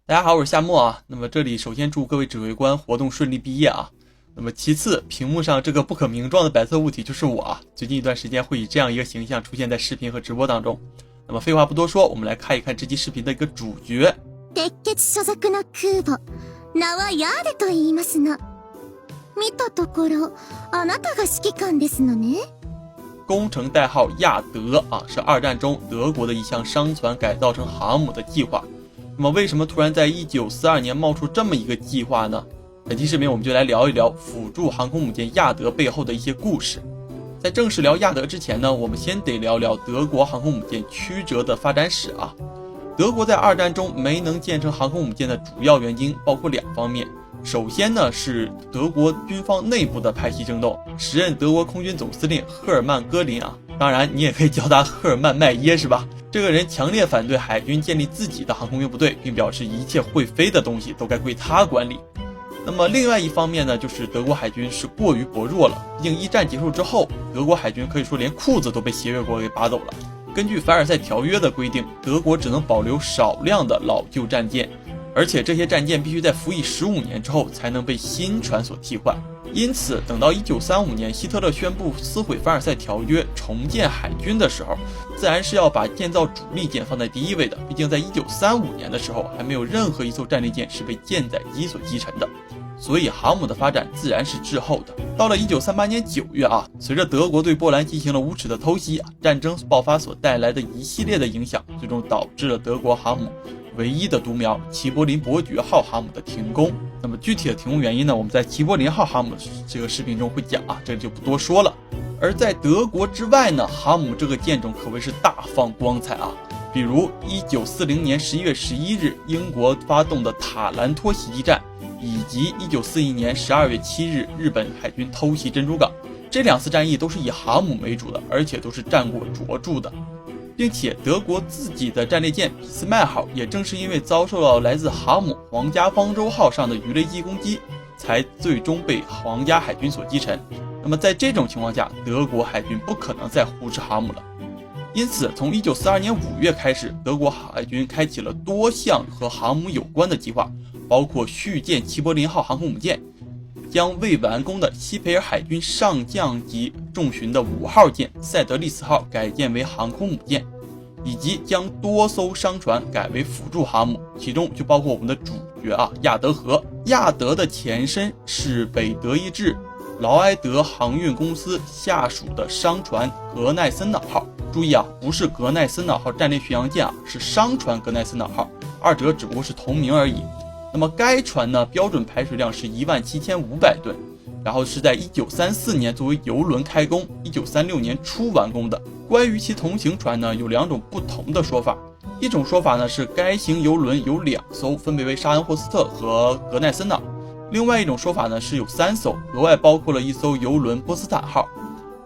大家好，我是夏沫啊。那么这里首先祝各位指挥官活动顺利毕业啊。那么其次，屏幕上这个不可名状的白色物体就是我啊。最近一段时间会以这样一个形象出现在视频和直播当中。那么废话不多说，我们来看一看这期视频的一个主角。鉄血所属の空母、名はヤーデと言いますの。見たところ、あなたが指揮官ですのね。工程代号亚德啊，是二战中德国的一项商船改造成航母的计划。那么为什么突然在1942年冒出这么一个计划呢？本期视频我们就来聊一聊辅助航空母舰亚德背后的一些故事。在正式聊亚德之前呢，我们先得聊聊德国航空母舰曲折的发展史啊。德国在二战中没能建成航空母舰的主要原因包括两方面。首先呢是德国军方内部的派系争斗，时任德国空军总司令赫尔曼·戈林啊，当然你也可以叫他赫尔曼·麦耶是吧？这个人强烈反对海军建立自己的航空运部队，并表示一切会飞的东西都该归他管理。那么另外一方面呢，就是德国海军是过于薄弱了，毕竟一战结束之后，德国海军可以说连裤子都被协约国给拔走了。根据凡尔赛条约的规定，德国只能保留少量的老旧战舰，而且这些战舰必须在服役15年之后才能被新船所替换。因此等到1935年希特勒宣布撕毁凡尔赛条约重建海军的时候，自然是要把建造主力舰放在第一位的，毕竟在1935年的时候还没有任何一艘战列舰是被舰载机所击沉的，所以航母的发展自然是滞后的。到了1938年9月啊，随着德国对波兰进行了无耻的偷袭啊，战争爆发所带来的一系列的影响，最终导致了德国航母唯一的独苗齐柏林伯爵号航母的停工。那么具体的停工原因呢，我们在齐柏林号航母这个视频中会讲啊，这里就不多说了。而在德国之外呢，航母这个舰种可谓是大放光彩啊。比如1940年11月11日英国发动的塔兰托袭击战，以及1941年12月7日日本海军偷袭珍珠港，这两次战役都是以航母为主的，而且都是战果卓著的。并且德国自己的战列舰俾斯麦号也正是因为遭受到来自航母皇家方舟号上的鱼雷机攻击，才最终被皇家海军所击沉。那么在这种情况下，德国海军不可能再忽视航母了。因此从1942年5月开始，德国海军开启了多项和航母有关的计划，包括续建齐柏林号航空母舰，将未完工的西培尔海军上将级重巡的5号舰塞德利斯号改建为航空母舰，以及将多艘商船改为辅助航母，其中就包括我们的主角啊亚德河。亚德的前身是北德意志劳埃德航运公司下属的商船格奈森瑙号。注意啊，不是格奈森瑙号战列巡洋舰啊，是商船格奈森瑙号，二者只不过是同名而已。那么该船呢，标准排水量是17500吨，然后是在1934年作为邮轮开工，1936年初完工的。关于其同型船呢，有两种不同的说法。一种说法呢是该型邮轮有2艘，分别为沙恩霍斯特和格奈森瑙。另外一种说法呢是有3艘，额外包括了一艘邮轮波斯坦号。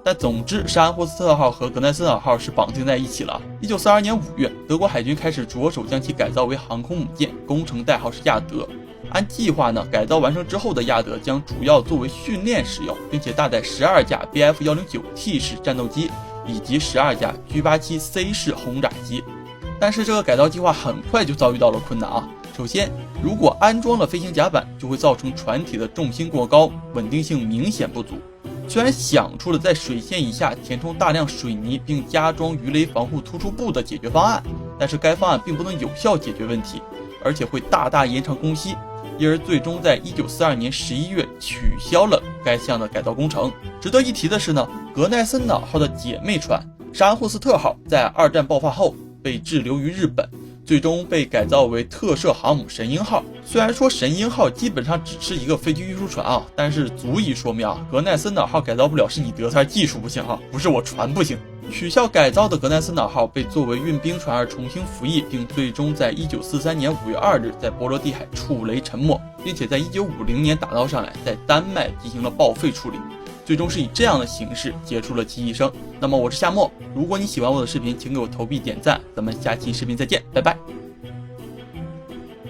但总之，沙恩霍斯特号和格奈森瑙号是绑定在一起了。1942年5月，德国海军开始着手将其改造为航空母舰，工程代号是亚德。按计划呢，改造完成之后的亚德将主要作为训练使用，并且搭载12架 Bf-109T 式战斗机以及12架 G87C 式轰炸机。但是这个改造计划很快就遭遇到了困难啊。首先，如果安装了飞行甲板，就会造成船体的重心过高，稳定性明显不足。虽然想出了在水线以下填充大量水泥并加装鱼雷防护突出部的解决方案，但是该方案并不能有效解决问题，而且会大大延长工期，因而最终在1942年11月取消了该项的改造工程。值得一提的是呢，格奈森瑙号的姐妹船沙恩霍斯特号在二战爆发后被滞留于日本，最终被改造为特摄航母神鹰号。虽然说神鹰号基本上只是一个飞机运输船啊，但是足以说明啊，格奈森瑙号改造不了是你德赛技术不行啊，不是我船不行。取消改造的格奈森瑙号被作为运兵船而重新服役，并最终在1943年5月2日在波罗的海触雷沉没，并且在1950年打捞上来，在丹麦进行了报废处理，最终是以这样的形式结束了其一生。那么我是夏沫，如果你喜欢我的视频，请给我投币点赞，咱们下期视频再见，拜拜。